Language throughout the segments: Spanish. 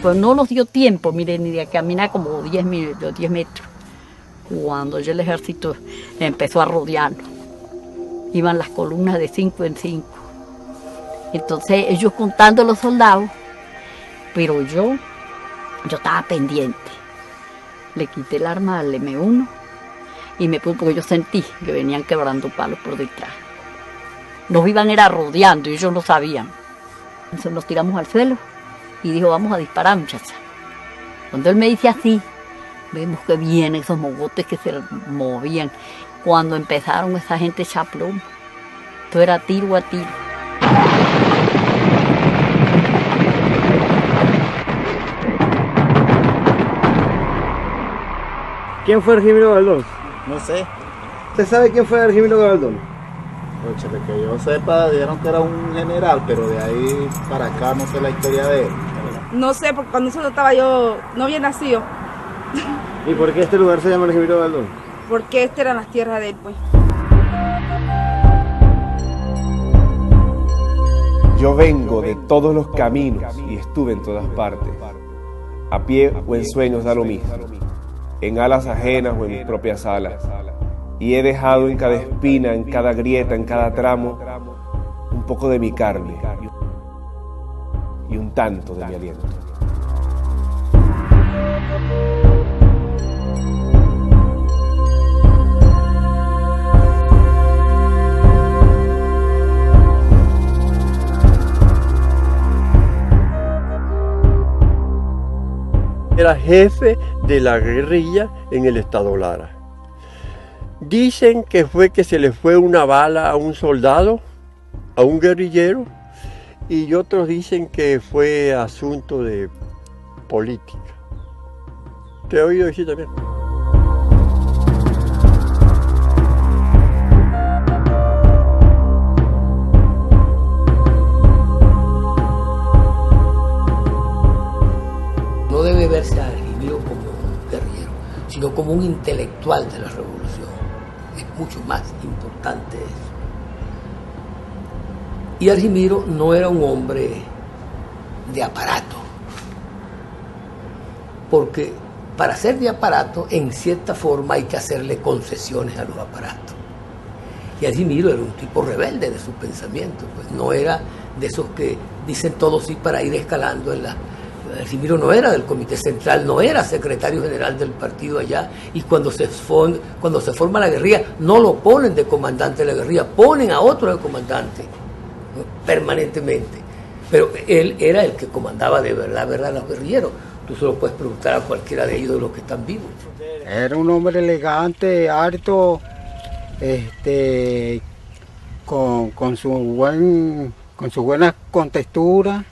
pues no nos dio tiempo, mire, ni de caminar como 10 metros, cuando ya el ejército empezó a rodearnos. Iban las columnas de 5 en 5. Entonces ellos contando los soldados, pero yo estaba pendiente. Le quité el arma al M1 y me puse, porque yo sentí que venían quebrando palos por detrás. Nos iban era rodeando y ellos no sabían. Entonces nos tiramos al suelo y dijo, vamos a disparar, muchacha. Cuando él me dice así, vemos que vienen esos mogotes que se movían. Cuando empezaron esa gente a echar plomo, esto era tiro a tiro. ¿Quién fue Argimiro Gabaldón? No sé. ¿Usted sabe quién fue Argimiro Gabaldón? Cónchale, que yo sepa, dijeron que era un general, pero de ahí para acá no sé la historia de él. No sé, porque cuando eso estaba yo, no había nacido. ¿Y por qué este lugar se llama Argimiro Gabaldón? Porque estas eran las tierras de él, pues. Yo vengo de todos los caminos y estuve en todas partes. A pie o en sueños da lo mismo, en alas ajenas o en mis propias alas. Y he dejado en cada espina, en cada grieta, en cada tramo, un poco de mi carne y un tanto de mi aliento. Era jefe de la guerrilla en el estado Lara. Dicen que fue que se le fue una bala a un soldado, a un guerrillero, y otros dicen que fue asunto de política. ¿Te he oído decir también? No debe verse a Argimiro como un guerrillero, sino como un intelectual de la revolución. Es mucho más importante eso. Y Argimiro no era un hombre de aparato, porque para ser de aparato, en cierta forma hay que hacerle concesiones a los aparatos. Y Argimiro era un tipo rebelde de sus pensamientos, pues no era de esos que dicen todo sí para ir escalando en la... Argimiro no era del Comité Central, no era secretario general del partido allá, y cuando se forma la guerrilla, no lo ponen de comandante de la guerrilla, ponen a otro de comandante, ¿no? Permanentemente. Pero él era el que comandaba de verdad, a los guerrilleros. Tú se lo puedes preguntar a cualquiera de ellos de los que están vivos. Era un hombre elegante, alto, con su buena contextura.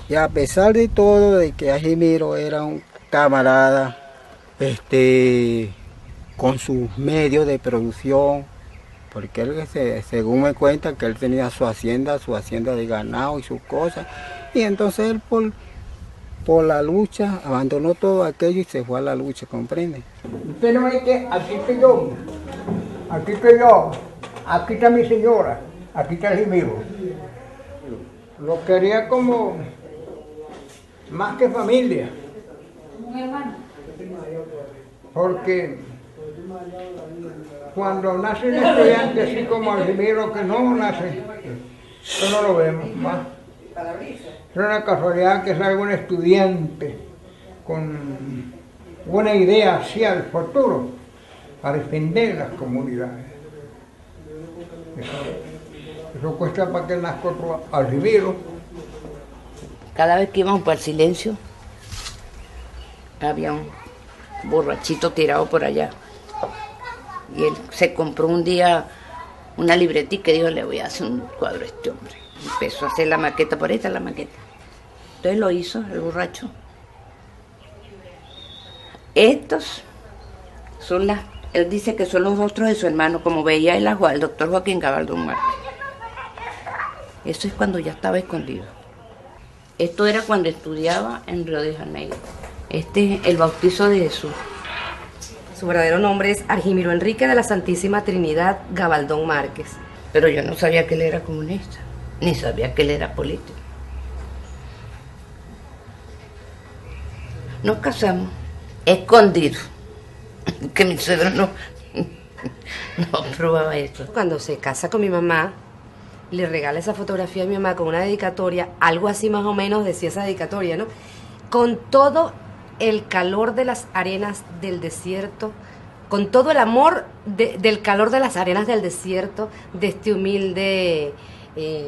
Y a pesar de todo, de que Argimiro era un camarada, con sus medios de producción, porque él, según me cuentan, que él tenía su hacienda de ganado y sus cosas, y entonces él por la lucha abandonó todo aquello y se fue a la lucha, ¿comprende? Usted no ve que aquí estoy yo, aquí está mi señora, aquí está Argimiro. Lo quería como más que familia. ¿Un hermano? Porque cuando nace un estudiante así como Argimiro, que no nace, eso no lo vemos más. Es una casualidad que salga un estudiante con buena idea hacia el futuro para defender las comunidades. Eso cuesta para que nazca otro Argimiro. Cada vez que íbamos para el silencio, había un borrachito tirado por allá. Y él se compró un día una libretica y dijo, le voy a hacer un cuadro a este hombre. Empezó a hacer la maqueta, por ahí está la maqueta. Entonces lo hizo el borracho. Estos son él dice que son los rostros de su hermano, como veía el doctor Joaquín Gabaldón Márquez. Eso es cuando ya estaba escondido. Esto era cuando estudiaba en Río de Janeiro. El bautizo de Jesús. Su verdadero nombre es Argimiro Enrique de la Santísima Trinidad Gabaldón Márquez. Pero yo no sabía que él era comunista, ni sabía que él era político. Nos casamos, escondido, que mi suegro no probaba eso. Cuando se casa con mi mamá, le regala esa fotografía a mi mamá con una dedicatoria, algo así más o menos decía esa dedicatoria, ¿no? Con todo el calor de las arenas del desierto, con todo el amor del calor de las arenas del desierto, de este humilde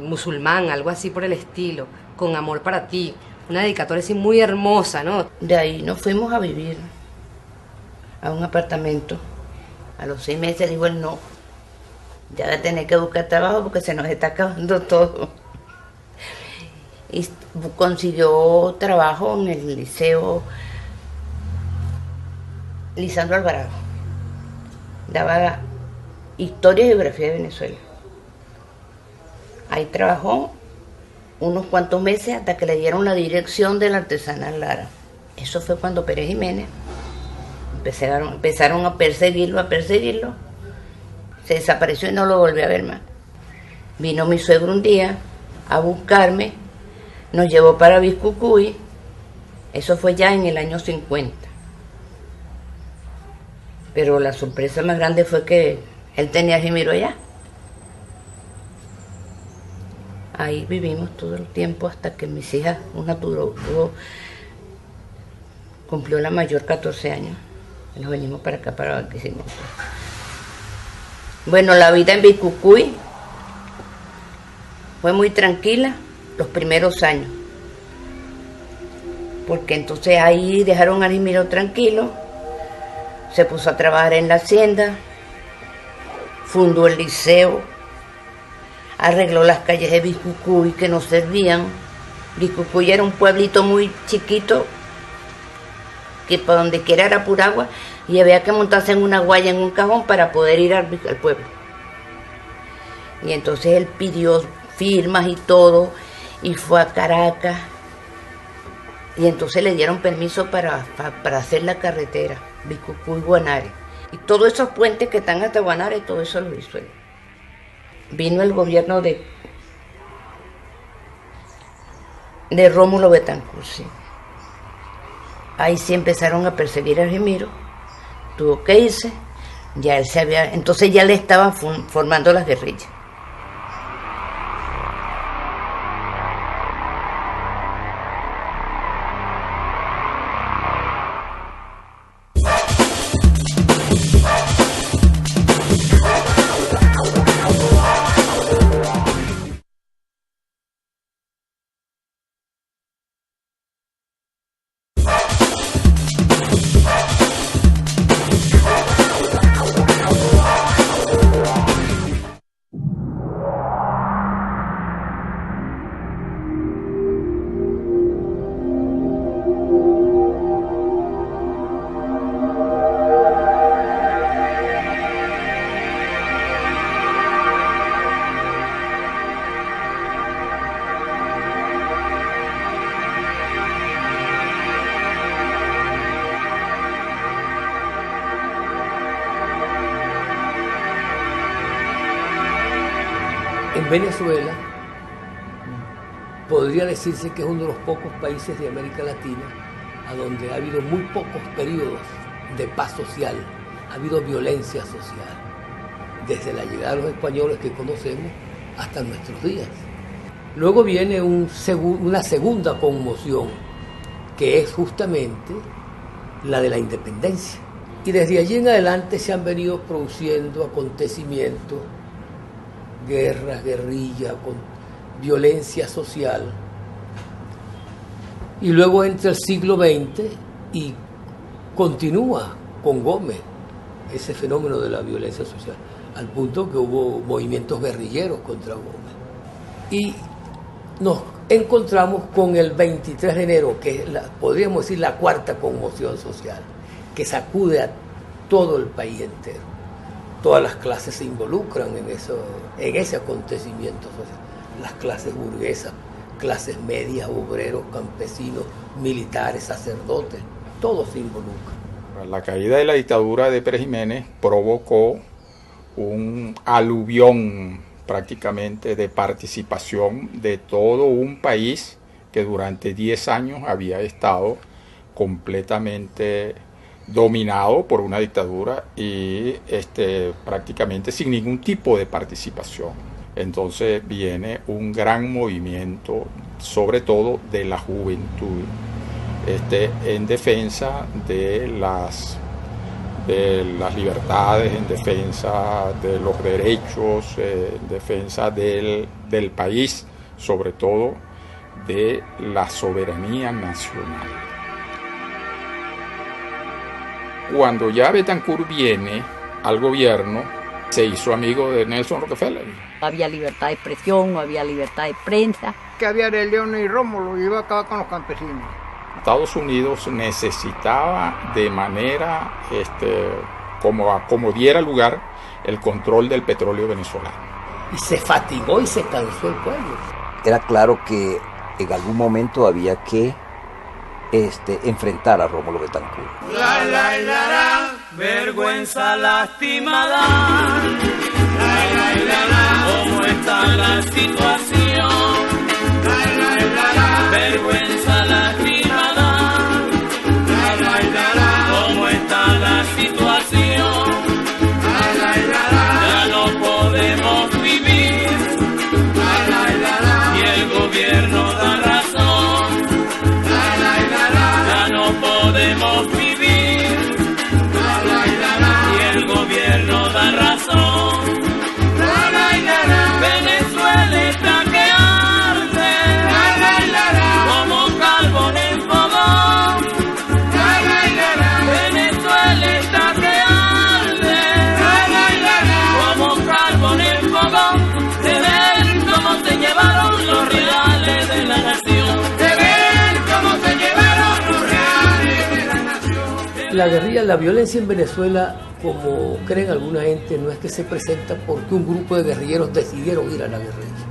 musulmán, algo así por el estilo, con amor para ti. Una dedicatoria así muy hermosa, ¿no? De ahí nos fuimos a vivir a un apartamento. A los 6 meses dijo él, no, ya va a tener que buscar trabajo porque se nos está acabando todo. Y consiguió trabajo en el liceo Lisandro Alvarado. Daba historia y geografía de Venezuela. Ahí trabajó unos cuantos meses hasta que le dieron la dirección del artesanal Lara. Eso fue cuando Pérez Jiménez empezaron a perseguirlo. Se desapareció y no lo volví a ver más. Vino mi suegro un día a buscarme, nos llevó para Biscucuy. Eso fue ya en el año 50. Pero la sorpresa más grande fue que él tenía a Argimiro allá. Ahí vivimos todo el tiempo hasta que mis hijas, una cumplió la mayor 14 años. Nos venimos para acá, para Barquisimeto. Bueno, la vida en Biscucuy fue muy tranquila los primeros años. Porque entonces ahí dejaron a Argimiro tranquilo. Se puso a trabajar en la hacienda. Fundó el liceo. Arregló las calles de Biscucuy que no servían. Biscucuy era un pueblito muy chiquito que para donde quiera era pura agua y había que montarse en una guaya en un cajón para poder ir al pueblo. Y entonces él pidió firmas y todo y fue a Caracas y entonces le dieron permiso para hacer la carretera Biscucuy-Guanare. Y todos esos puentes que están hasta Guanare, todo eso lo hizo él. Vino el gobierno de Rómulo Betancourt, sí. Ahí sí empezaron a perseguir a Argimiro, tuvo que irse, ya él entonces ya le estaban formando las guerrillas. En Venezuela podría decirse que es uno de los pocos países de América Latina a donde ha habido muy pocos periodos de paz social, ha habido violencia social, desde la llegada de los españoles que conocemos hasta nuestros días. Luego viene una segunda conmoción, que es justamente la de la independencia. Y desde allí en adelante se han venido produciendo acontecimientos, guerras, guerrillas, con violencia social. Y luego entra el siglo XX y continúa con Gómez ese fenómeno de la violencia social, al punto que hubo movimientos guerrilleros contra Gómez. Y nos encontramos con el 23 de enero, que es podríamos decir la cuarta conmoción social, que sacude a todo el país entero. Todas las clases se involucran en ese acontecimiento social. Las clases burguesas, clases medias, obreros, campesinos, militares, sacerdotes, todos se involucran. La caída de la dictadura de Pérez Jiménez provocó un aluvión prácticamente de participación de todo un país que durante 10 años había estado completamente dominado por una dictadura y prácticamente sin ningún tipo de participación. Entonces viene un gran movimiento, sobre todo de la juventud, en defensa de las libertades, en defensa de los derechos, en defensa del país, sobre todo de la soberanía nacional. Cuando ya Betancourt viene al gobierno, se hizo amigo de Nelson Rockefeller. Había libertad de expresión, no había libertad de prensa. Que había de León y Rómulo, iba a acabar con los campesinos. Estados Unidos necesitaba de manera como diera lugar el control del petróleo venezolano. Y se fatigó y se cansó el pueblo. Era claro que en algún momento había que enfrentar a Rómulo Betancourt. Vergüenza lastimada, ¿cómo está la situación? Vergüenza lastimada, ¿cómo está la situación? Ya no podemos vivir y el gobierno da razón. Ya no podemos vivir y el gobierno da razón. Venezuela está que arde como carbón en fogón. Venezuela está que arde como carbón en fogón. De ver cómo se llevaron los reales de la nación. De ver cómo se llevaron los reales de la nación. La guerrilla, la violencia en Venezuela, como creen alguna gente, no es que se presenta porque un grupo de guerrilleros decidieron ir a la guerrilla.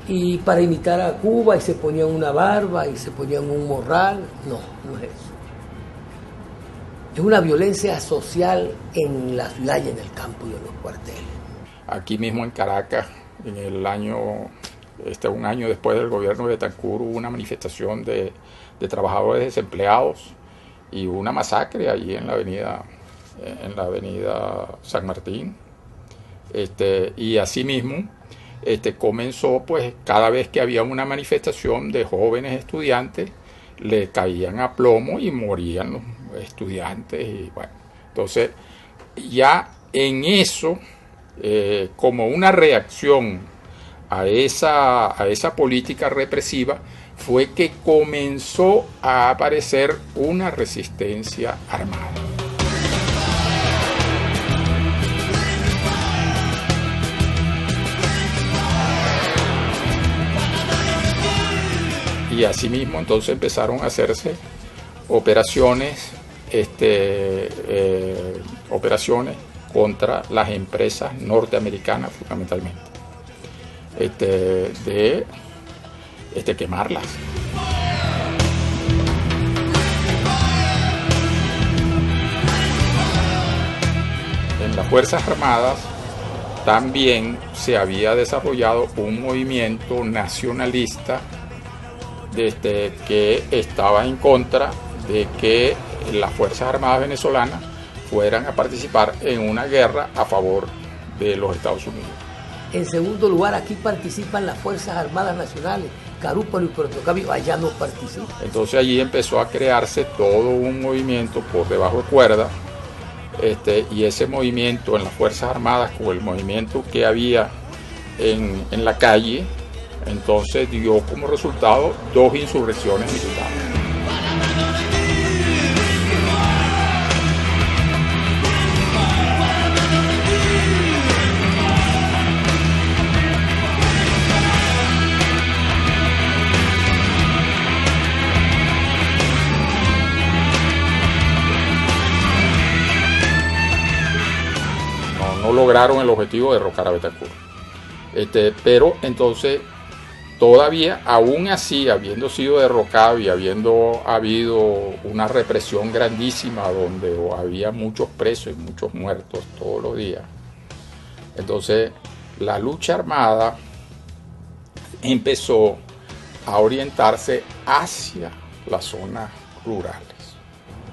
Y para imitar a Cuba y se ponían una barba y se ponían un morral, no es eso. Es una violencia social en la ciudad y en el campo y en los cuarteles. Aquí mismo en Caracas, en el año, un año después del gobierno de Betancourt, hubo una manifestación de trabajadores desempleados y una masacre allí en la avenida San Martín. Y asimismo comenzó, pues, cada vez que había una manifestación de jóvenes estudiantes, le caían a plomo y morían los estudiantes. Y bueno, entonces ya en eso, como una reacción a esa política represiva, fue que comenzó a aparecer una resistencia armada. Y asimismo entonces empezaron a hacerse operaciones contra las empresas norteamericanas fundamentalmente, de quemarlas. En las Fuerzas Armadas también se había desarrollado un movimiento nacionalista que estaba en contra de que las Fuerzas Armadas venezolanas fueran a participar en una guerra a favor de los Estados Unidos. En segundo lugar, aquí participan las Fuerzas Armadas Nacionales, Carúpano y Puerto Cabello, allá no participan. Entonces allí empezó a crearse todo un movimiento por debajo de cuerda, y ese movimiento en las Fuerzas Armadas, con el movimiento que había en la calle, entonces dio como resultado 2 insurrecciones militares. No lograron el objetivo de derrocar a Betancourt. Pero entonces todavía, aún así, habiendo sido derrocado y habiendo habido una represión grandísima donde había muchos presos y muchos muertos todos los días, entonces la lucha armada empezó a orientarse hacia las zonas rurales.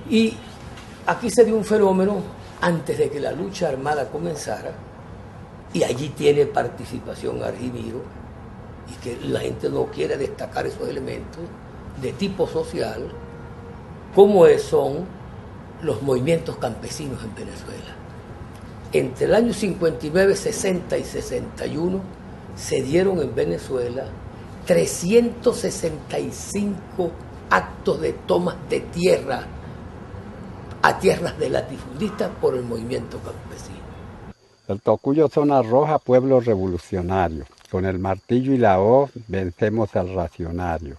Y aquí se dio un fenómeno antes de que la lucha armada comenzara, y allí tiene participación Argimiro, y que la gente no quiere destacar esos elementos de tipo social, como son los movimientos campesinos en Venezuela. Entre el año 59, 60 y 61 se dieron en Venezuela 365 actos de tomas de tierra a tierras de latifundistas por el movimiento campesino. El Tocuyo Zona Roja, pueblo revolucionario. Con el martillo y la hoz vencemos al racionario.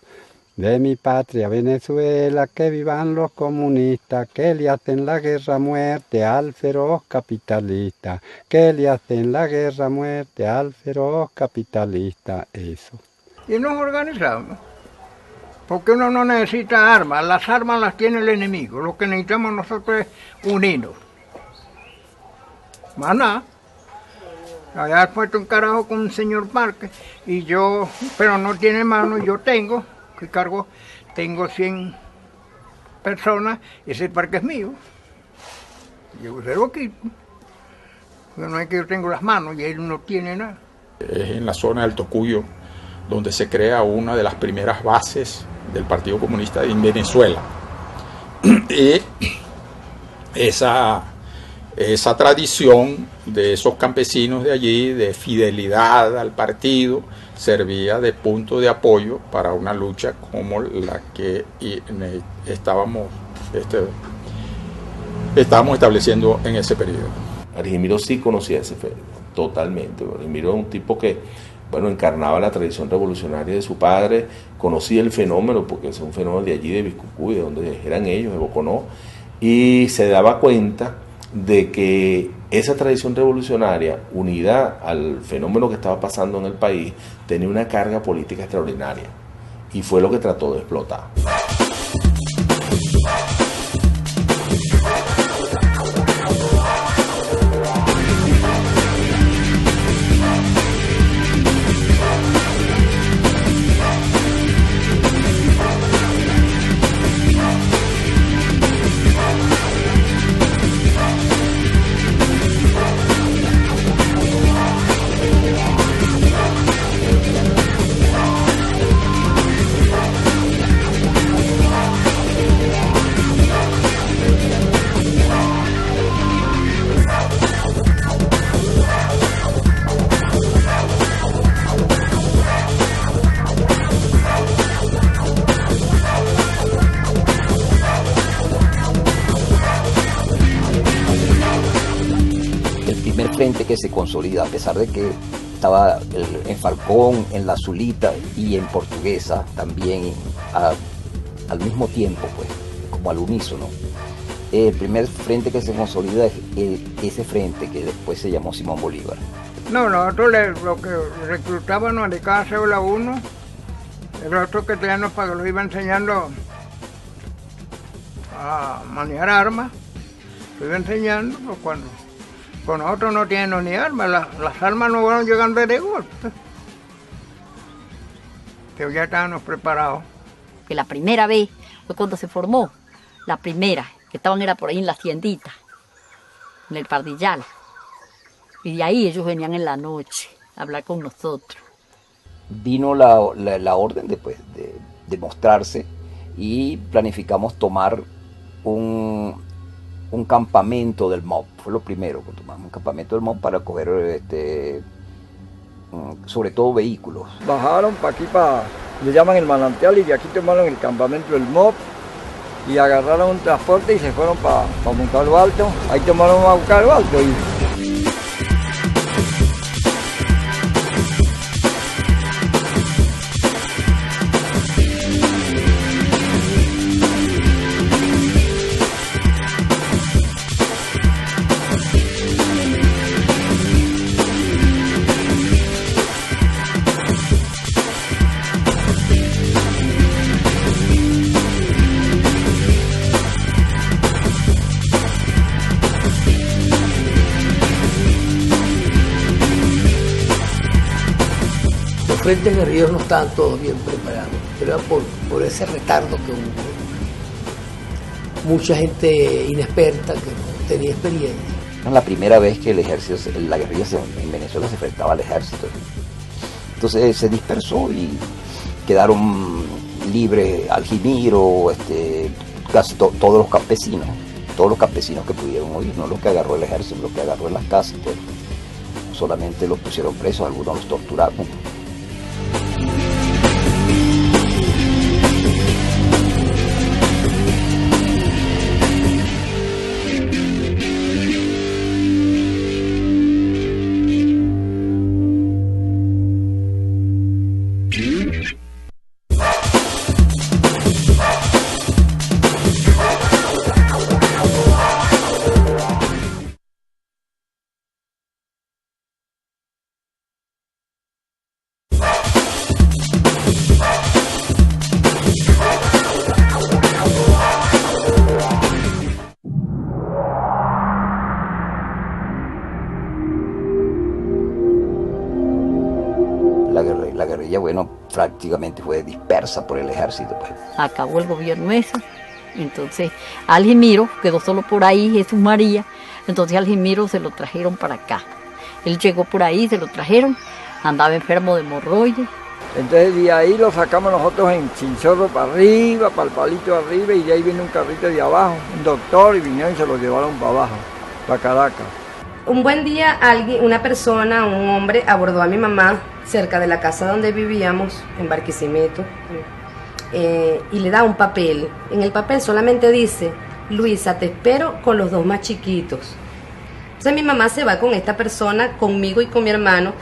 De mi patria Venezuela, que vivan los comunistas, que le hacen la guerra a muerte al feroz capitalista, que le hacen la guerra a muerte al feroz capitalista, eso. Y nos organizamos, porque uno no necesita armas, las armas las tiene el enemigo, lo que necesitamos nosotros es unirnos. Más nada. Allá he puesto un carajo con un señor Parque, y yo, pero no tiene mano, yo tengo, que cargo, tengo 100 personas, ese parque es mío. Yo se lo quito. No es que yo tengo las manos y él no tiene nada. Es en la zona del Tocuyo donde se crea una de las primeras bases del Partido Comunista en Venezuela. Y esa tradición de esos campesinos de allí, de fidelidad al partido, servía de punto de apoyo para una lucha como la que estábamos estableciendo en ese periodo. Argimiro sí conocía ese fenómeno, totalmente. Argimiro era un tipo que, bueno, encarnaba la tradición revolucionaria de su padre, conocía el fenómeno, porque es un fenómeno de allí, de Biscucuy, de donde eran ellos, de Boconó, y se daba cuenta de que esa tradición revolucionaria, unida al fenómeno que estaba pasando en el país, tenía una carga política extraordinaria, y fue lo que trató de explotar. Que se consolida, a pesar de que estaba en Falcón, en La Zulita y en Portuguesa también al mismo tiempo, pues, como al unísono. El primer frente que se consolida es ese frente que después se llamó Simón Bolívar. No, nosotros lo que reclutábamos de cada célula uno, el otro que teníamos para que lo iba enseñando a manejar armas, lo iba enseñando, pues cuando con nosotros no tienen ni armas, las armas no fueron llegando de golpe, que ya estábamos preparados. Que la primera vez fue cuando se formó, la primera, que era por ahí en la haciendita, en el Pardillal, y de ahí ellos venían en la noche a hablar con nosotros. Vino la orden de mostrarse y planificamos tomar un campamento del MOB, fue lo primero que tomamos, un campamento del MOB para coger sobre todo vehículos. Bajaron para aquí, le llaman el manantial, y de aquí tomaron el campamento del MOB y agarraron un transporte y se fueron para Montalvo Alto. Ahí tomaron a Montalvo Alto Los frentes guerrilleros no estaban todos bien preparados. pero era por ese retardo que hubo. Mucha gente inexperta que no tenía experiencia. Era la primera vez que el ejército, la guerrilla en Venezuela se enfrentaba al ejército. Entonces se dispersó y quedaron libres Aljimiro, casi todos los campesinos que pudieron huir, no los que agarró el ejército, los que agarró en las casas, pues, solamente los pusieron presos, algunos los torturaron. La guerrilla, bueno, prácticamente fue dispersa por el ejército, pues. Acabó el gobierno ese, entonces Aljimiro quedó solo por ahí, Jesús María, entonces Aljimiro se lo trajeron para acá. Él llegó por ahí, se lo trajeron, andaba enfermo de hemorroides. Entonces de ahí lo sacamos nosotros en Chinchorro para arriba, para el palito de arriba, y de ahí vino un carrito de abajo, un doctor, y vinieron y se lo llevaron para abajo, para Caracas. Un buen día una persona, un hombre, abordó a mi mamá cerca de la casa donde vivíamos, en Barquisimeto, y le da un papel. En el papel solamente dice: Luisa, te espero con los dos más chiquitos. Entonces mi mamá se va con esta persona, conmigo y con mi hermano,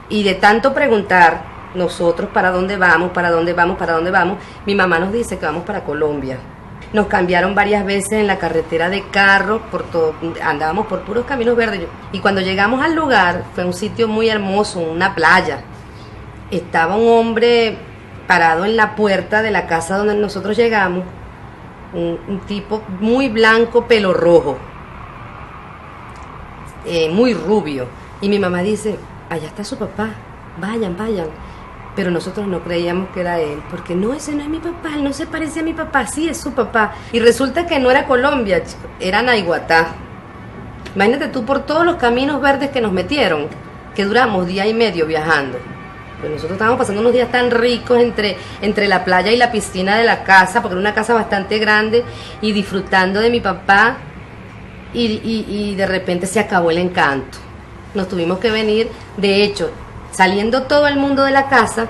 y de tanto preguntar nosotros para dónde vamos, para dónde vamos, para dónde vamos, mi mamá nos dice que vamos para Colombia. Nos cambiaron varias veces en la carretera de carro, andábamos por puros caminos verdes. Y cuando llegamos al lugar, fue un sitio muy hermoso, una playa. Estaba un hombre parado en la puerta de la casa donde nosotros llegamos, un tipo muy blanco, pelo rojo, muy rubio. Y mi mamá dice: allá está su papá, vayan, vayan. Pero nosotros no creíamos que era él, porque no, ese no es mi papá, él no se parece a mi papá, sí es su papá. Y resulta que no era Colombia, era Naiguatá. Imagínate tú, por todos los caminos verdes que nos metieron, que duramos día y medio viajando. Pues nosotros estábamos pasando unos días tan ricos entre la playa y la piscina de la casa, porque era una casa bastante grande, y disfrutando de mi papá, y de repente se acabó el encanto. Nos tuvimos que venir, de hecho, saliendo todo el mundo de la casa,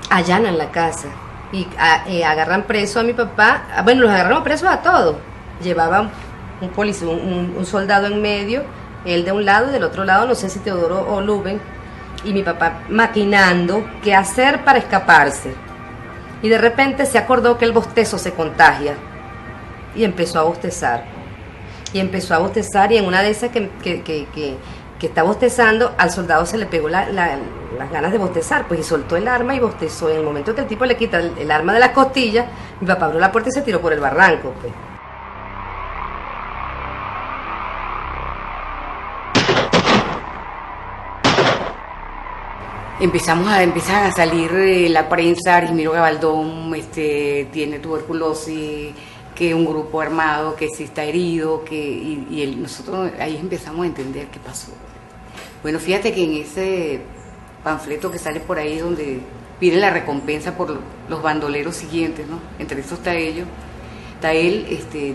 allanan la casa y agarran preso a mi papá. Bueno, los agarraron presos a todos. Llevaban un policía, un soldado en medio, él de un lado y del otro lado, no sé si Teodoro o Luben, y mi papá maquinando qué hacer para escaparse. Y de repente se acordó que el bostezo se contagia y empezó a bostezar. Y en una de esas que está bostezando, al soldado se le pegó las ganas de bostezar, pues, y soltó el arma y bostezó. En el momento que el tipo le quita el arma de las costillas, mi papá abrió la puerta y se tiró por el barranco, pues. Empiezan a salir la prensa: Argimiro Gabaldón tiene tuberculosis, que un grupo armado, que sí está herido, nosotros ahí empezamos a entender qué pasó. Bueno, fíjate que en ese panfleto que sale por ahí donde piden la recompensa por los bandoleros siguientes, ¿no? Entre esos está él,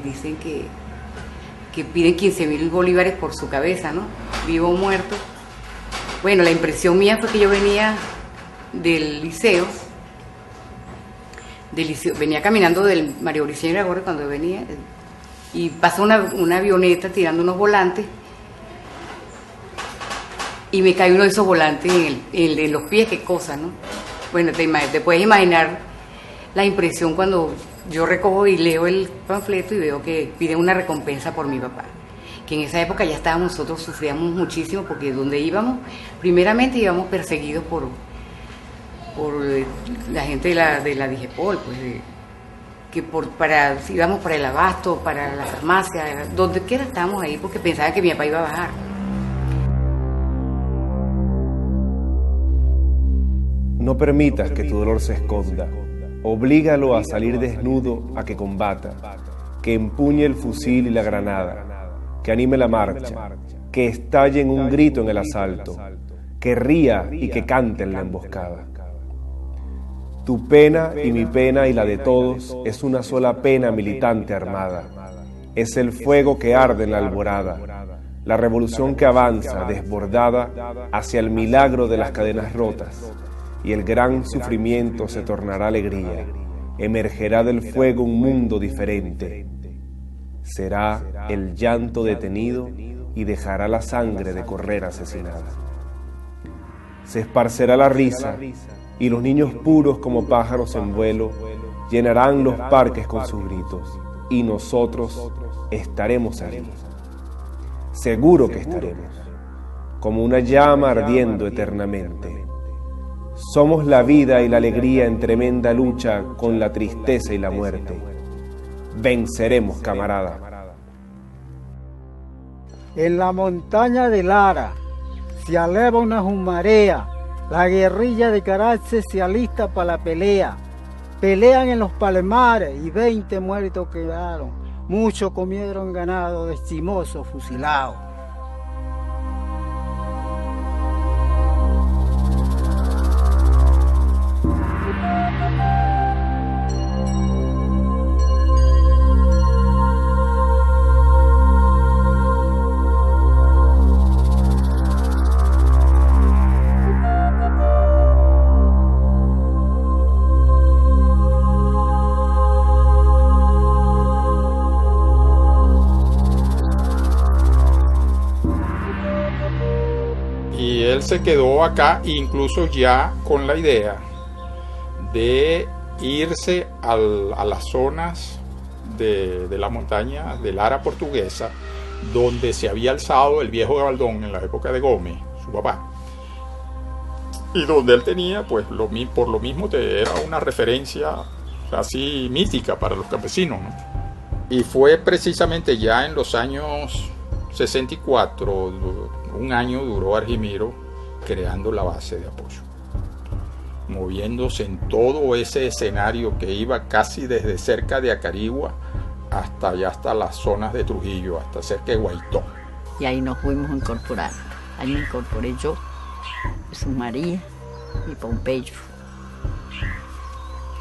dicen que piden 15.000 bolívares por su cabeza, ¿no? Vivo o muerto. Bueno, la impresión mía fue que yo venía del liceo, venía caminando del María Briceño Iragorri cuando venía, y pasa una avioneta tirando unos volantes, y me cae uno de esos volantes en los pies, qué cosa, ¿no? Bueno, te puedes imaginar la impresión cuando yo recojo y leo el panfleto y veo que piden una recompensa por mi papá, que en esa época ya estábamos, nosotros sufríamos muchísimo, porque donde íbamos, primeramente íbamos perseguidos por la gente de la Digepol, pues, íbamos para el abasto, para la farmacia, donde quiera estábamos ahí, porque pensaban que mi papá iba a bajar. No permitas que tu dolor se esconda. Oblígalo a salir desnudo a que combata, que empuñe el fusil y la granada, que anime la marcha, que estalle en un grito en el asalto, que ría y que cante en la emboscada. Tu pena y mi pena y la de todos es una sola pena militante armada. Es el fuego que arde en la alborada, la revolución que avanza desbordada hacia el milagro de las cadenas rotas, y el gran sufrimiento se tornará alegría. Emergerá del fuego un mundo diferente. Será el llanto detenido y dejará la sangre de correr asesinada. Se esparcerá la risa y los niños puros como pájaros en vuelo llenarán los parques con sus gritos, y nosotros estaremos allí. Seguro que estaremos, como una llama ardiendo eternamente. Somos la vida y la alegría en tremenda lucha con la tristeza y la muerte. Venceremos, camarada. En la montaña de Lara se eleva una marea. La guerrilla de Caracas se alista para la pelea. Pelean en los palmares y 20 muertos quedaron. Muchos comieron ganado de chimosos fusilados. Y él se quedó acá, incluso ya con la idea de irse a las zonas de la montaña de Lara Portuguesa, donde se había alzado el viejo Gabaldón en la época de Gómez, su papá, y donde él tenía, pues, por lo mismo era una referencia así mítica para los campesinos, ¿no? Y fue precisamente ya en los años 64, un año duró Argimiro creando la base de apoyo, moviéndose en todo ese escenario que iba casi desde cerca de Acarigua hasta allá, hasta las zonas de Trujillo, hasta cerca de Guaitó. Y ahí nos fuimos a incorporar. Ahí me incorporé yo, Jesús María y Pompeyo.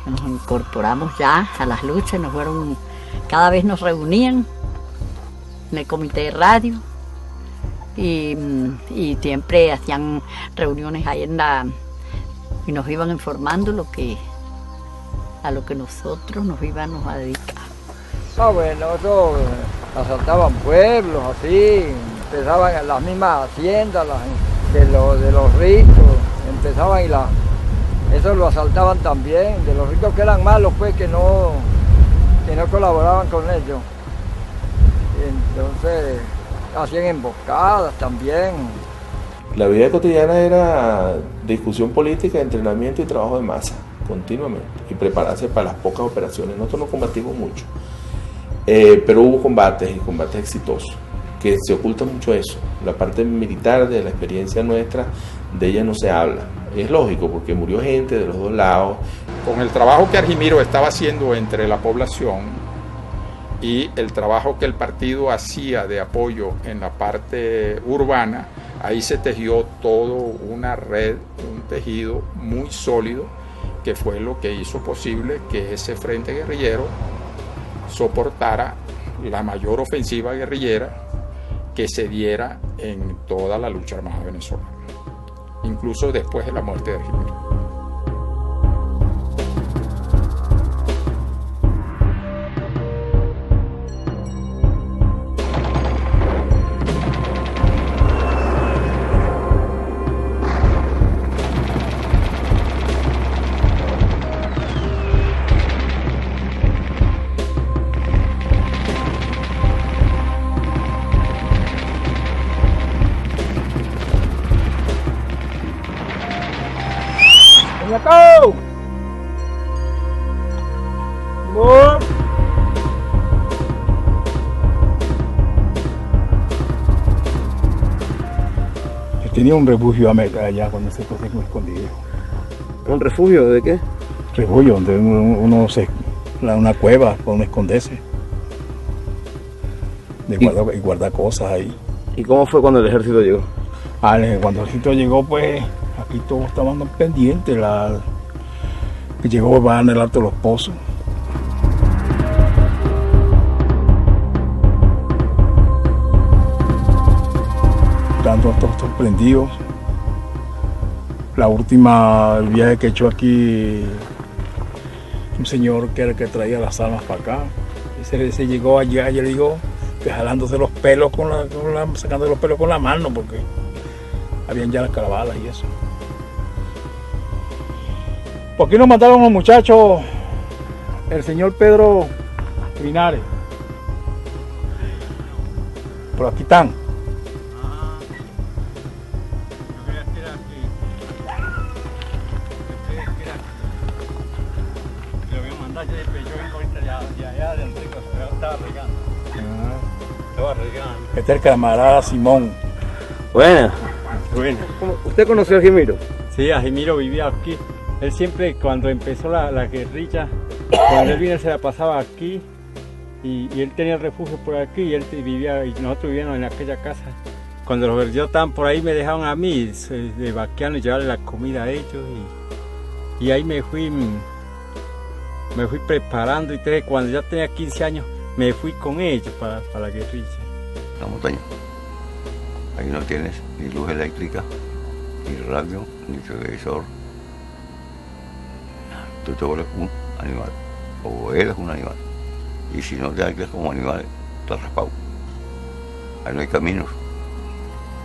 Nos incorporamos ya a las luchas, cada vez nos reunían en el comité de radio y siempre hacían reuniones ahí y nos iban informando a lo que nosotros nos íbamos a dedicar. Bueno, eso asaltaban pueblos así, empezaban en las mismas haciendas de los ricos, empezaban eso lo asaltaban también, de los ricos que eran malos, pues que no colaboraban con ellos. Entonces hacían emboscadas también. La vida cotidiana era discusión política, entrenamiento y trabajo de masa, continuamente, y prepararse para las pocas operaciones. Nosotros no combatimos mucho, pero hubo combates y combates exitosos, que se oculta mucho eso. La parte militar de la experiencia nuestra, de ella no se habla. Es lógico, porque murió gente de los dos lados. Con el trabajo que Argimiro estaba haciendo entre la población y el trabajo que el partido hacía de apoyo en la parte urbana, ahí se tejió todo una red, un tejido muy sólido, que fue lo que hizo posible que ese frente guerrillero soportara la mayor ofensiva guerrillera que se diera en toda la lucha armada venezolana, incluso después de la muerte de Argimiro. ¡Go! ¡Move! Tenía un refugio allá cuando se fue escondido. ¿Un refugio de qué? refugio donde una cueva para uno esconderse y guardar cosas ahí. ¿Y cómo fue cuando el ejército llegó? Cuando el ejército llegó, pues aquí todos estaban pendientes. Que llegó va en el Alto de los Pozos. Estando todos sorprendidos. El viaje que echó aquí un señor que era el que traía las armas para acá. Se llegó allá, y le digo, que jalándose los pelos sacando los pelos con la mano, porque habían ya las carabalas y eso. Por aquí nos mandaron los muchachos, el señor Pedro Linares. Por aquí están. Este es el camarada Simón. Buena. Bueno. ¿Usted conoció a Jimiro? Sí, a Jimiro vivía aquí. Él siempre, cuando empezó la guerrilla, cuando él vino se la pasaba aquí y él tenía refugio por aquí y él vivía, y nosotros vivíamos en aquella casa. Cuando los guerrilleros estaban por ahí me dejaban a mí de vaqueano y llevarle la comida a ellos y ahí me fui preparando y cuando ya tenía 15 años me fui con ellos para la guerrilla. La montaña. Ahí no tienes ni luz eléctrica, ni radio, ni televisor. Tú te vuelves un animal, o eres un animal. Y si no te actas como animal, estás raspado. Ahí no hay caminos.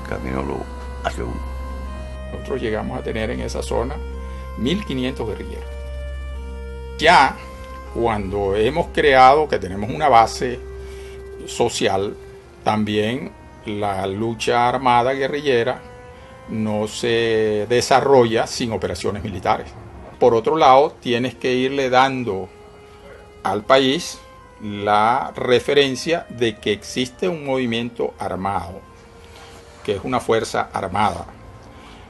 El camino lo hace uno. Nosotros llegamos a tener en esa zona 1.500 guerrilleros. Ya cuando hemos creado, que tenemos una base social, también la lucha armada guerrillera no se desarrolla sin operaciones militares. Por otro lado, tienes que irle dando al país la referencia de que existe un movimiento armado, que es una fuerza armada.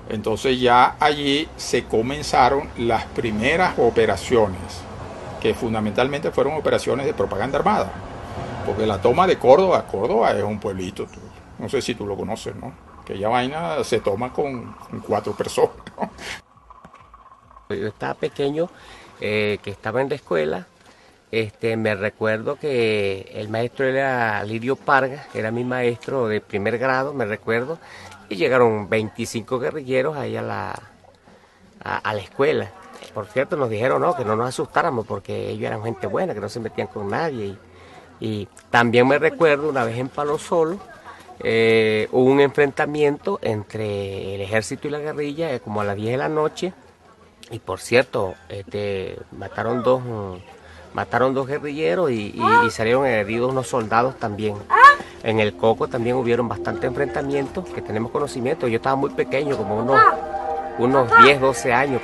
Entonces ya allí se comenzaron las primeras operaciones, que fundamentalmente fueron operaciones de propaganda armada, porque la toma de Córdoba es un pueblito, no sé si tú lo conoces, ¿no? Que ya vaina se toma con 4 personas, ¿no? Yo estaba pequeño, que estaba en la escuela, me recuerdo que el maestro era Lidio Parga, era mi maestro de primer grado, me recuerdo, y llegaron 25 guerrilleros ahí a la escuela. Por cierto, nos dijeron que no nos asustáramos porque ellos eran gente buena, que no se metían con nadie. Y también me recuerdo una vez en Palo Solo, hubo un enfrentamiento entre el ejército y la guerrilla como a las 10 de la noche. Y por cierto, mataron dos guerrilleros y salieron heridos unos soldados también. En el Coco también hubieron bastantes enfrentamientos que tenemos conocimiento. Yo estaba muy pequeño, como unos 10, 12 años,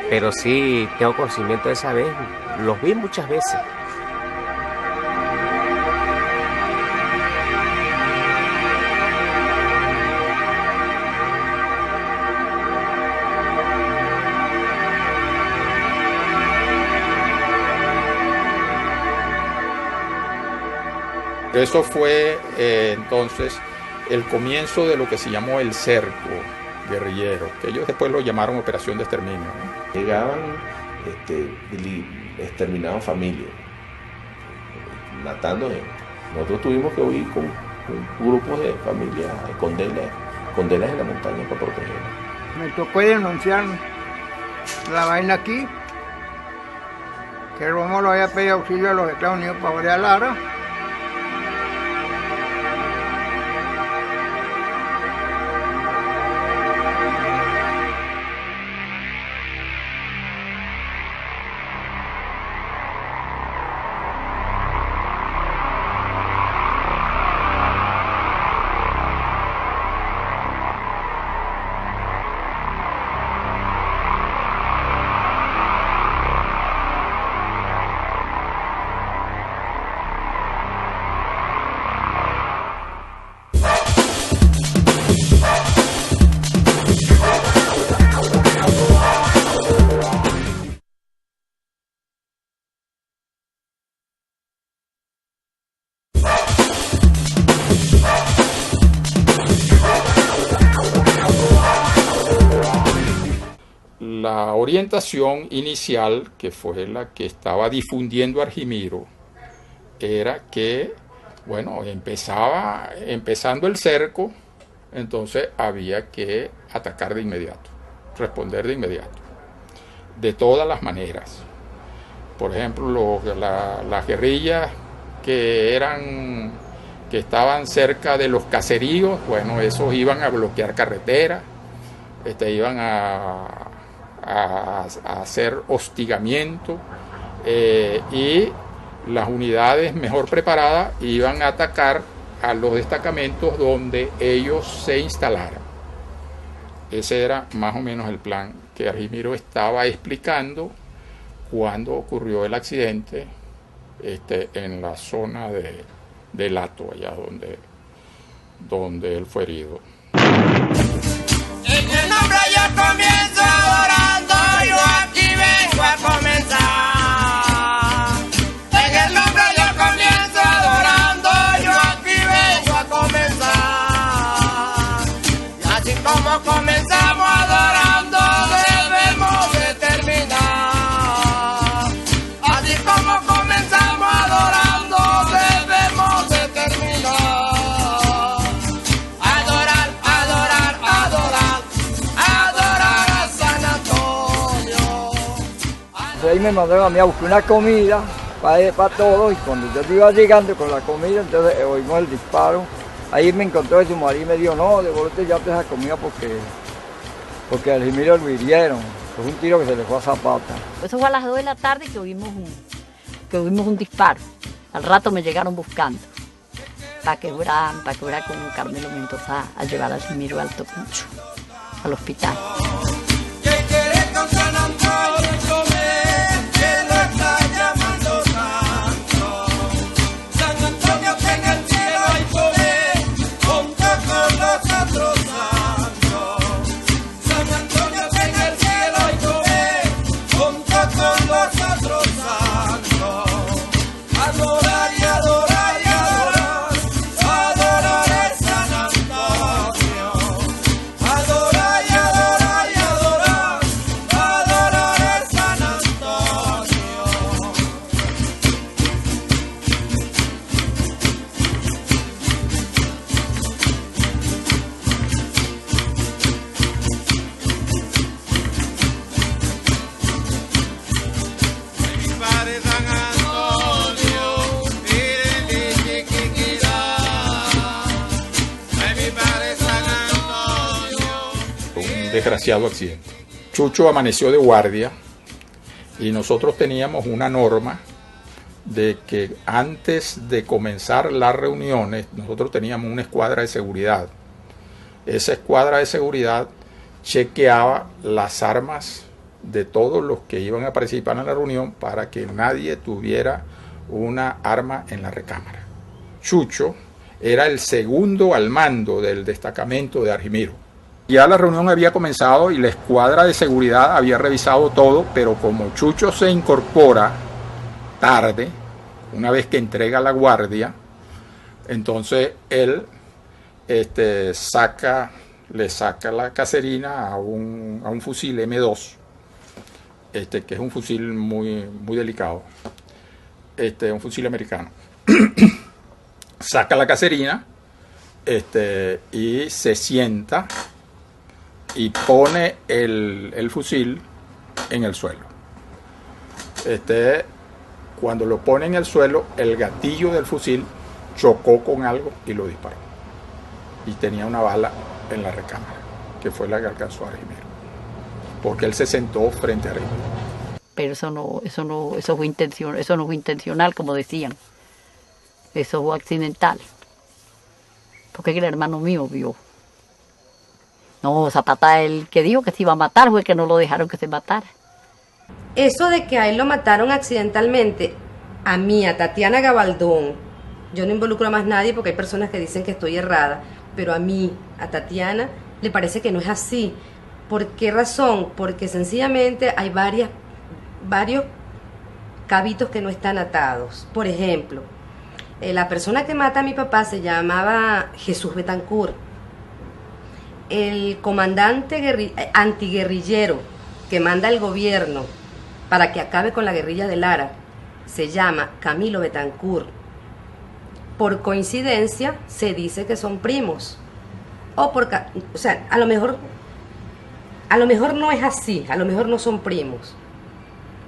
pero sí tengo conocimiento de esa vez. Los vi muchas veces. Eso fue entonces el comienzo de lo que se llamó el cerco guerrillero, que ellos después lo llamaron Operación de Exterminio, ¿no? Llegaban, exterminaban familias, matando gente. Nosotros tuvimos que huir con grupos de familias, esconderlas en la montaña para protegerlas. Me tocó denunciar la vaina aquí, que Rómulo había pedido auxilio a los Estados Unidos para María Lara. la orientación inicial, que fue la que estaba difundiendo Argimiro, era que, bueno, empezando el cerco, entonces había que atacar de inmediato, responder de inmediato, de todas las maneras. Por ejemplo, las guerrillas que estaban cerca de los caseríos, bueno, esos iban a bloquear carreteras, iban a hacer hostigamiento, y las unidades mejor preparadas iban a atacar a los destacamentos donde ellos se instalaran. Ese era más o menos el plan que Argimiro estaba explicando cuando ocurrió el accidente en la zona de Lato, allá donde él fue herido. En el nombre yo comienzo adorando, yo aquí vengo a comenzar. En el nombre yo comienzo adorando, yo aquí vengo a comenzar. Y así como comenzamos adorando, debemos de terminar. Así como comenzamos adorando, debemos de terminar. Adorar, adorar, adorar, adorar a San Antonio. Ahí me mandaron a mí a buscar una comida para todos, y cuando yo iba llegando con la comida, entonces oímos el disparo. Ahí me encontró de su marido y me dijo, no, devuélvete ya esa comida porque al Argimiro lo hirieron. Fue un tiro que se le fue a Zapata. Eso fue a las 2 de la tarde que oímos un disparo. Al rato me llegaron buscando para que fuera con Carmelo Mendoza a llevar a Argimiro al Tocucho, al hospital. Con San Antonio comer, que lo está llamando tanto. San Antonio que en el cielo hay poder, junto con los otros santos. San Antonio que en el cielo hay poder, junto con los otros santos. Adorar y adorar y adorar, adorar es San Antonio. Adorar y adorar y adorar, adorar es San Antonio. Mi padre San Antonio, mi padre San Antonio. Un desgraciado accidente. Chucho amaneció de guardia y nosotros teníamos una norma de que antes de comenzar las reuniones nosotros teníamos una escuadra de seguridad. Esa escuadra de seguridad chequeaba las armas de todos los que iban a participar en la reunión para que nadie tuviera una arma en la recámara. Chucho era el segundo al mando del destacamento de Argimiro. Ya la reunión había comenzado y la escuadra de seguridad había revisado todo, pero como Chucho se incorpora tarde, una vez que entrega la guardia, entonces él le saca la caserina a un fusil M2, que es un fusil muy, muy delicado, un fusil americano. Saca la caserina y se sienta y pone el fusil en el suelo. Cuando lo pone en el suelo, el gatillo del fusil chocó con algo y lo disparó. Y tenía una bala en la recámara, que fue la que alcanzó a Argimiro, porque él se sentó frente a Argimiro. Pero eso no fue intencional, como decían. Eso fue accidental. Porque el hermano mío vio. No, Zapata, el que dijo que se iba a matar fue que no lo dejaron que se matara. Eso de que a él lo mataron accidentalmente, a mí, a Tatiana Gabaldón, yo no involucro a más nadie porque hay personas que dicen que estoy errada, pero a mí, a Tatiana, le parece que no es así. ¿Por qué razón? Porque sencillamente hay varios cabitos que no están atados. Por ejemplo, la persona que mata a mi papá se llamaba Jesús Betancourt. El comandante antiguerrillero que manda el gobierno para que acabe con la guerrilla de Lara se llama Camilo Betancourt, por coincidencia se dice que son primos. O sea, a lo mejor no es así, a lo mejor no son primos.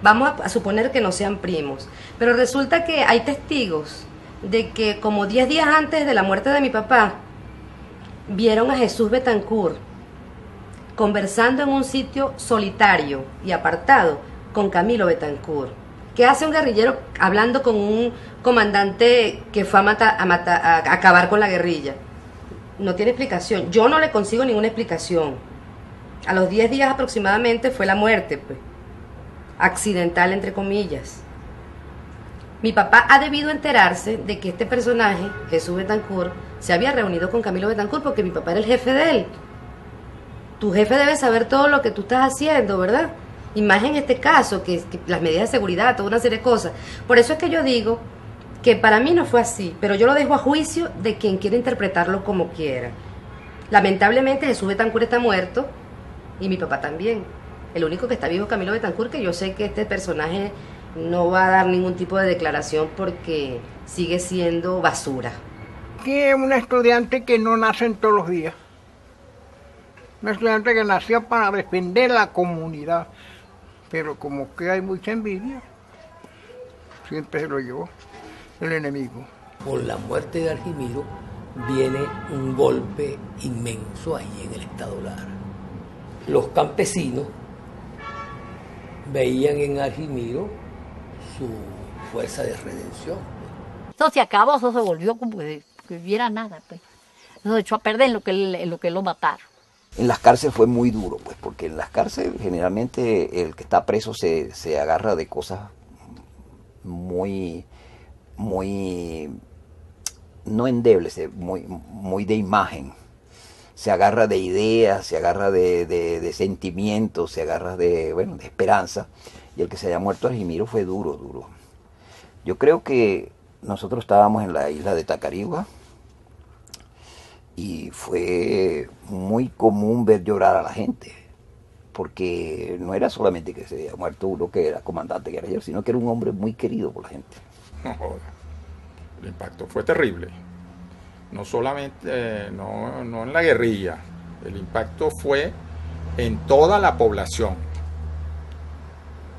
Vamos a suponer que no sean primos, pero resulta que hay testigos de que como 10 días antes de la muerte de mi papá, vieron a Jesús Betancourt conversando en un sitio solitario y apartado con Camilo Betancourt. ¿Qué hace un guerrillero hablando con un comandante que fue a acabar con la guerrilla? No tiene explicación. Yo no le consigo ninguna explicación. A los 10 días aproximadamente fue la muerte, pues, accidental entre comillas. Mi papá ha debido enterarse de que este personaje, Jesús Betancourt, se había reunido con Camilo Betancourt porque mi papá era el jefe de él. Tu jefe debe saber todo lo que tú estás haciendo, ¿verdad? Y más en este caso, que las medidas de seguridad, toda una serie de cosas. Por eso es que yo digo que para mí no fue así, pero yo lo dejo a juicio de quien quiera interpretarlo como quiera. Lamentablemente Jesús Betancourt está muerto y mi papá también. El único que está vivo es Camilo Betancourt, que yo sé que este personaje no va a dar ningún tipo de declaración porque sigue siendo basura. Que es una estudiante que no nace en todos los días. Una estudiante que nació para defender la comunidad. Pero como que hay mucha envidia, siempre se lo llevó el enemigo. Con la muerte de Argimiro viene un golpe inmenso ahí en el estado Lara. Los campesinos veían en Argimiro su fuerza de redención. Eso se acabó, eso se volvió como que hubiera nada, pues. Eso se echó a perder en lo que lo mataron. En las cárceles fue muy duro, pues, porque en las cárceles generalmente el que está preso se agarra de cosas muy no endebles, muy de imagen. Se agarra de ideas, se agarra de sentimientos, se agarra de esperanza. Y el que se haya muerto Argimiro fue duro. Yo creo que nosotros estábamos en la isla de Tacarigua y fue muy común ver llorar a la gente, porque no era solamente que se había muerto uno que era comandante guerrillero, sino que era un hombre muy querido por la gente. No joda. El impacto fue terrible. No solamente, no en la guerrilla, el impacto fue en toda la población.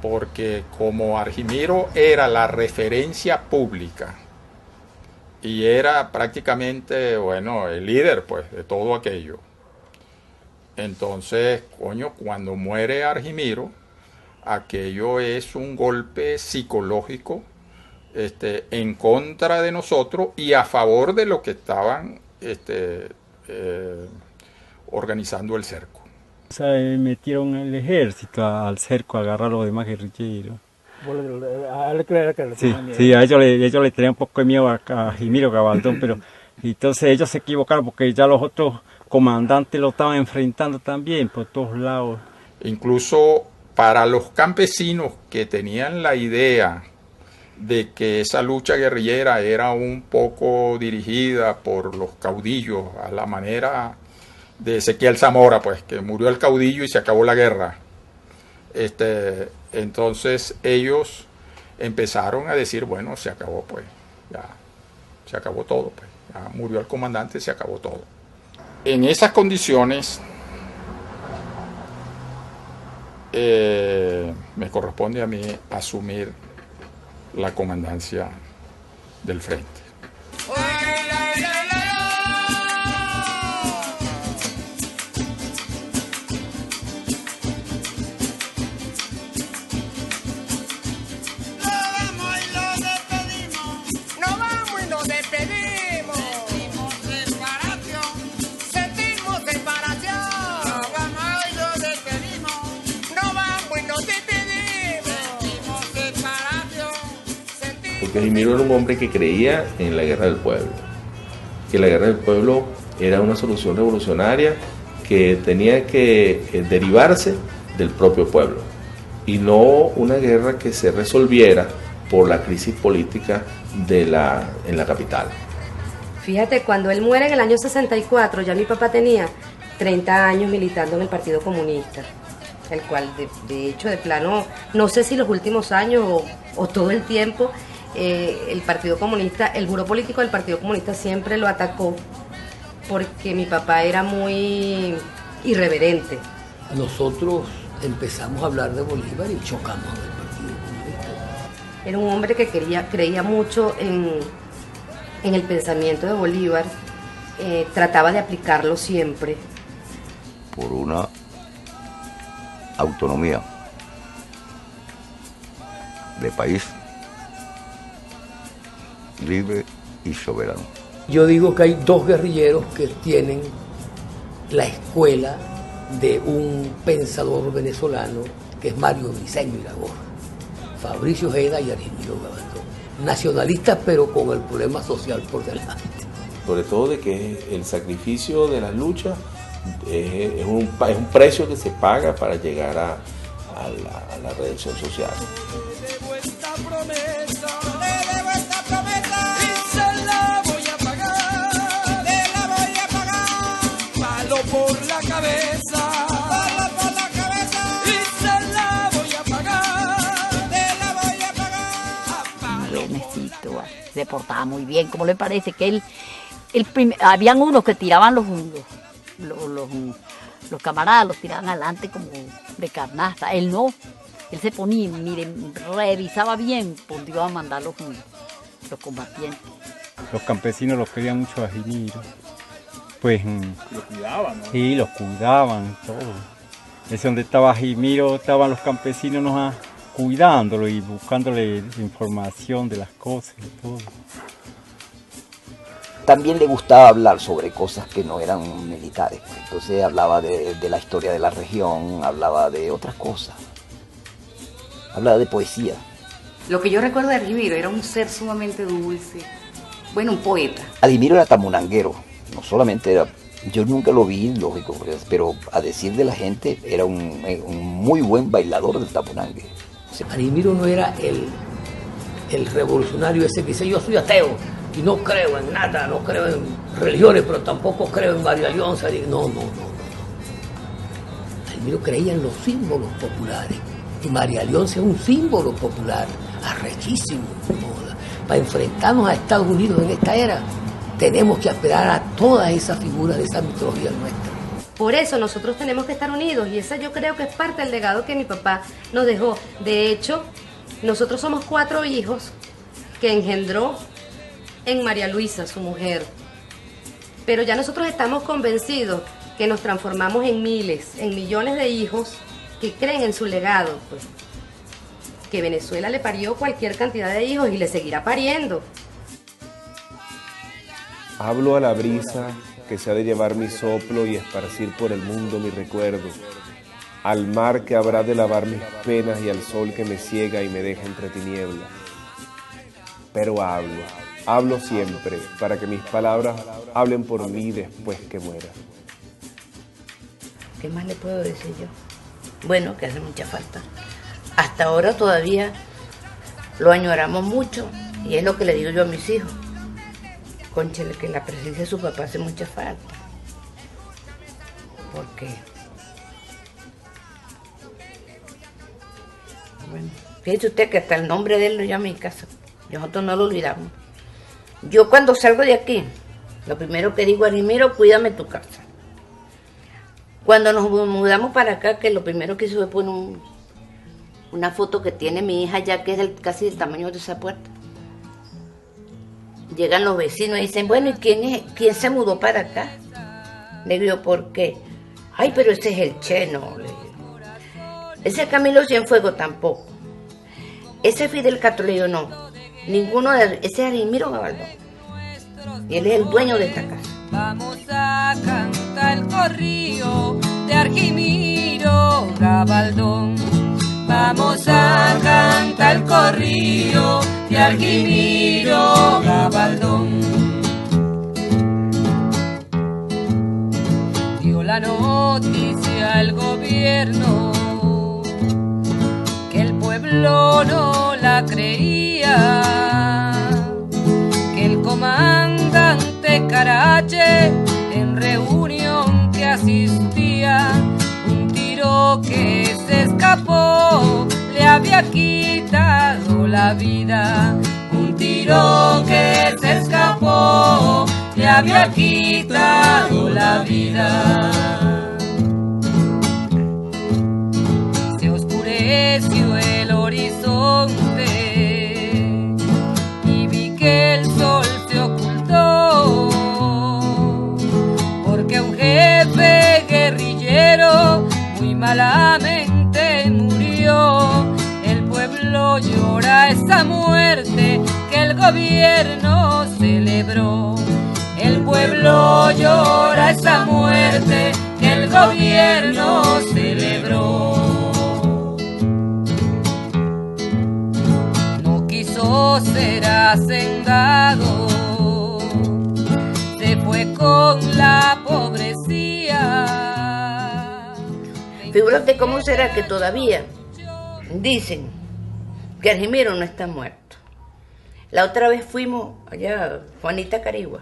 Porque como Argimiro era la referencia pública y era prácticamente, el líder, pues, de todo aquello. Entonces, cuando muere Argimiro, aquello es un golpe psicológico en contra de nosotros y a favor de los que estaban organizando el cerco. O sea, metieron el ejército al cerco a agarrar a los demás guerrilleros. Sí, a ellos le tenían un poco de miedo a Argimiro Gabaldón, pero entonces ellos se equivocaron porque ya los otros comandantes lo estaban enfrentando también por todos lados. Incluso para los campesinos que tenían la idea de que esa lucha guerrillera era un poco dirigida por los caudillos a la manera de Ezequiel Zamora, pues, que murió el caudillo y se acabó la guerra. Entonces ellos empezaron a decir, se acabó, pues, ya se acabó todo, pues, ya murió el comandante, se acabó todo. En esas condiciones me corresponde a mí asumir la comandancia del frente. Porque Argimiro era un hombre que creía en la guerra del pueblo, que la guerra del pueblo era una solución revolucionaria que tenía que derivarse del propio pueblo y no una guerra que se resolviera por la crisis política en la capital. Fíjate, cuando él muere en el año 64, ya mi papá tenía 30 años militando en el Partido Comunista. el cual de hecho de plano, no sé si los últimos años o todo el tiempo, el Partido Comunista, el Buró Político del Partido Comunista siempre lo atacó porque mi papá era muy irreverente. Nosotros empezamos a hablar de Bolívar y chocamos del Partido Comunista. Era un hombre que creía mucho en el pensamiento de Bolívar, trataba de aplicarlo siempre. Por una autonomía de país libre y soberano. Yo digo que hay dos guerrilleros que tienen la escuela de un pensador venezolano que es Mario Briceño Iragorri, Fabricio Ojeda y Argimiro Gabaldón. Nacionalistas pero con el problema social por delante. Sobre todo de que el sacrificio de las luchas es un precio que se paga para llegar a la redención social. Por la cabeza, palo por la cabeza, y se la voy a pagar, te la voy a pagar. Buenecito, se portaba muy bien, como le parece que habían unos que tiraban los camaradas, los tiraban adelante como de canasta, él no, él se ponía, miren, revisaba bien, por iba a mandar los combatientes. Los campesinos los querían mucho a Argimiro. Pues lo cuidaban, ¿no? Sí, los cuidaban, todo. Es donde estaba Argimiro, estaban los campesinos cuidándolo y buscándole información de las cosas y todo. También le gustaba hablar sobre cosas que no eran militares, pues. Entonces hablaba de la historia de la región, hablaba de otras cosas, hablaba de poesía. Lo que yo recuerdo de Argimiro era un ser sumamente dulce, bueno, un poeta. Argimiro era tamunanguero. No solamente era, yo nunca lo vi, lógico, pero a decir de la gente, era un muy buen bailador del tapunangue. Argimiro no era el revolucionario ese que dice yo soy ateo y no creo en nada, no creo en religiones, pero tampoco creo en María Leonza. No. Argimiro creía en los símbolos populares y María Leonza es un símbolo popular, arrechísimo. Para enfrentarnos a Estados Unidos en esta era, tenemos que apelar a todas esas figuras de esa mitología nuestra. Por eso nosotros tenemos que estar unidos y esa yo creo que es parte del legado que mi papá nos dejó. De hecho, nosotros somos 4 hijos que engendró en María Luisa, su mujer. Pero ya nosotros estamos convencidos que nos transformamos en miles, en millones de hijos que creen en su legado. Pues, que Venezuela le parió cualquier cantidad de hijos y le seguirá pariendo. Hablo a la brisa que se ha de llevar mi soplo y esparcir por el mundo mi recuerdo, al mar que habrá de lavar mis penas y al sol que me ciega y me deja entre tinieblas. Pero hablo siempre para que mis palabras hablen por mí después que muera. ¿Qué más le puedo decir yo? Bueno, que hace mucha falta. Hasta ahora todavía lo añoramos mucho y es lo que le digo yo a mis hijos. Cónchale, que la presencia de su papá hace mucha falta. Porque, bueno, fíjese usted que hasta el nombre de él lo llama a mi casa. Nosotros no lo olvidamos. Yo cuando salgo de aquí, lo primero que digo, Argimiro, cuídame tu casa. Cuando nos mudamos para acá, que lo primero que hice fue poner una foto que tiene mi hija ya, que es casi del tamaño de esa puerta. Llegan los vecinos y dicen, bueno, ¿y quién se mudó para acá? Le digo, ¿por qué? Ay, pero ese es el Cheno. Le digo. Ese Camilo Cienfuegos tampoco. Ese Fidel Castro, le digo, no. Ninguno de ese es Argimiro Gabaldón. Y él es el dueño de esta casa. Vamos a cantar el corrido de Argimiro Gabaldón. Vamos a cantar el corrido de Argimiro Gabaldón. Dio la noticia al gobierno que el pueblo no la creía, que el comandante Carache en reunión que asistía, un tiro que escapó le había quitado la vida. Un tiro que se escapó le había quitado la vida. Se oscureció el horizonte y vi que el sol se ocultó, porque un jefe guerrillero muy malamente murió. El pueblo llora esa muerte que el gobierno celebró. El pueblo llora esa muerte que el gobierno celebró. No quiso ser hacendado, se fue con la pobrecía. Figúrate cómo será que todavía dicen que Argimiro no está muerto. La otra vez fuimos allá, Juanita Carigua.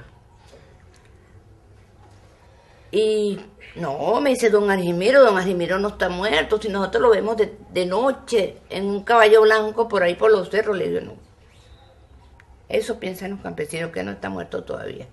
Y no, me dice don Argimiro no está muerto, si nosotros lo vemos de noche en un caballo blanco por ahí por los cerros. Le digo, no. Eso piensan los campesinos, que no está muerto todavía.